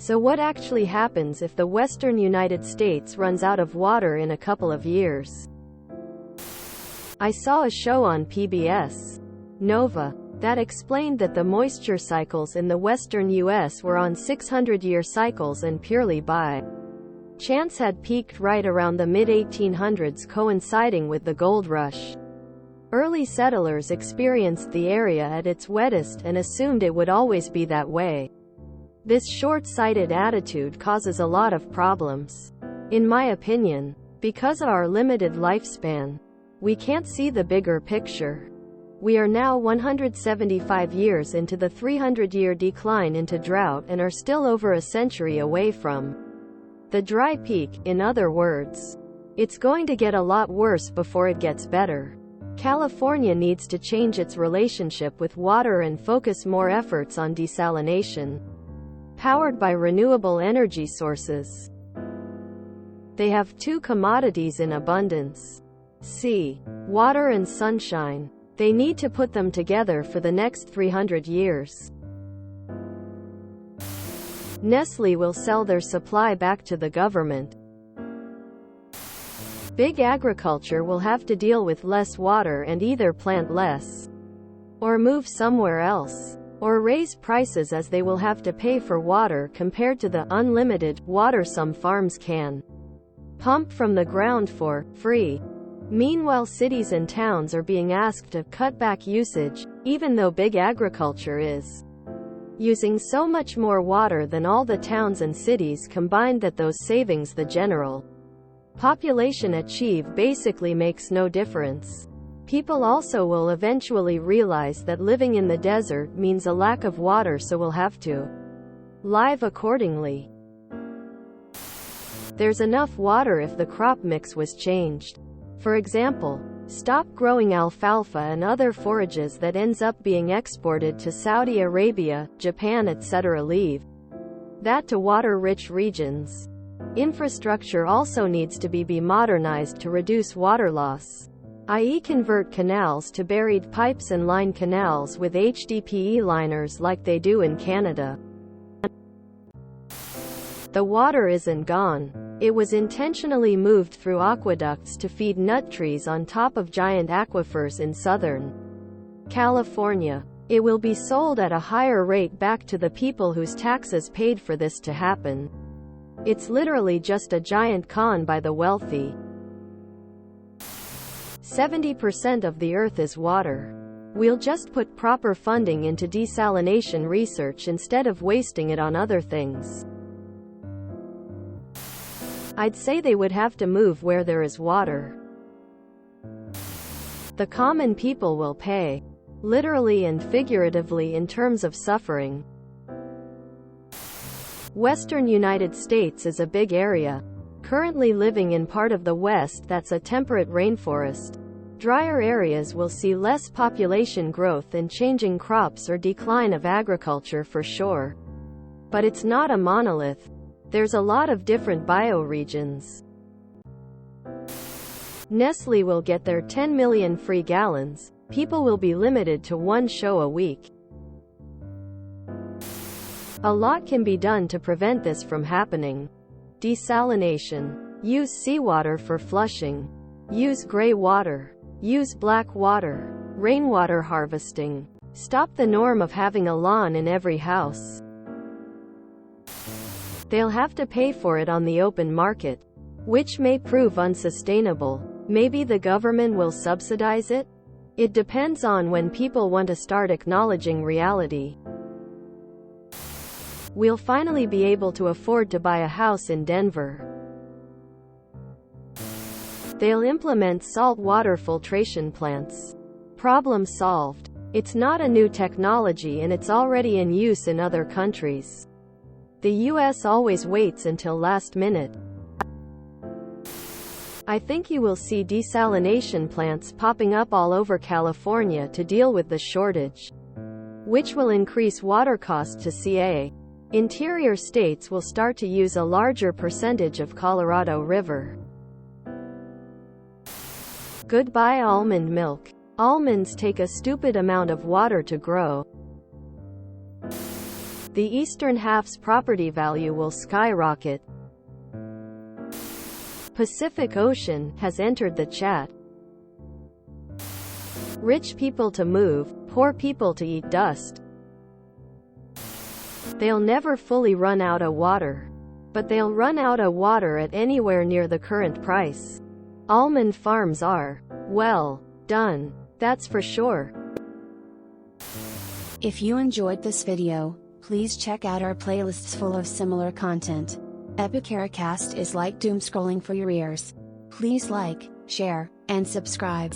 So what actually happens if the western United States runs out of water in a couple of years? I saw a show on PBS Nova that explained that the moisture cycles in the western U.S. were on 600-year cycles and purely by chance had peaked right around the mid-1800s, coinciding with the gold rush. Early settlers experienced the area at its wettest and assumed it would always be that way. This short-sighted attitude causes a lot of problems. In my opinion, because of our limited lifespan, we can't see the bigger picture. We are now 175 years into the 300-year decline into drought and are still over a century away from the dry peak. In other words, it's going to get a lot worse before it gets better. California needs to change its relationship with water and focus more efforts on desalination, powered by renewable energy sources. They have two commodities in abundance: sea, water, and sunshine. They need to put them together for the next 300 years. Nestle will sell their supply back to the government. Big agriculture will have to deal with less water and either plant less, or move somewhere else, or raise prices, as they will have to pay for water compared to the unlimited water some farms can pump from the ground for free. Meanwhile, cities and towns are being asked to cut back usage, even though big agriculture is using so much more water than all the towns and cities combined that those savings the general population achieve basically makes no difference. People also will eventually realize that living in the desert means a lack of water, so will have to live accordingly. There's enough water if the crop mix was changed. For example, stop growing alfalfa and other forages that ends up being exported to Saudi Arabia, Japan, etc. Leave that to water-rich regions. Infrastructure also needs to be modernized to reduce water loss, i.e. convert canals to buried pipes and line canals with HDPE liners like they do in Canada. The water isn't gone. It was intentionally moved through aqueducts to feed nut trees on top of giant aquifers in Southern California. It will be sold at a higher rate back to the people whose taxes paid for this to happen. It's literally just a giant con by the wealthy. 70% of the earth is water. We'll just put proper funding into desalination research instead of wasting it on other things. I'd say they would have to move where there is water. The common people will pay, literally and figuratively, in terms of suffering. Western United States is a big area. Currently living in part of the West that's a temperate rainforest. Drier areas will see less population growth and changing crops or decline of agriculture for sure. But it's not a monolith. There's a lot of different bioregions. Nestle will get their 10 million free gallons. People will be limited to one show a week. A lot can be done to prevent this from happening. Desalination. Use seawater for flushing. Use gray water. Use black water. Rainwater harvesting. Stop the norm of having a lawn in every house. They'll have to pay for it on the open market, which may prove unsustainable. Maybe the government will subsidize it? It depends on when people want to start acknowledging reality. We'll finally be able to afford to buy a house in Denver. They'll implement salt water filtration plants. Problem solved. It's not a new technology and it's already in use in other countries. The US always waits until last minute. I think you will see desalination plants popping up all over California to deal with the shortage, which will increase water costs to CA. Interior states will start to use a larger percentage of Colorado River. Goodbye almond milk. Almonds take a stupid amount of water to grow. The eastern half's property value will skyrocket. Pacific Ocean has entered the chat. Rich people to move, poor people to eat dust. They'll never fully run out of water. But they'll run out of water at anywhere near the current price. Almond farms are, well, done. That's for sure. If you enjoyed this video, please check out our playlists full of similar content. Epic Haircast is like doom scrolling for your ears. Please like, share, and subscribe.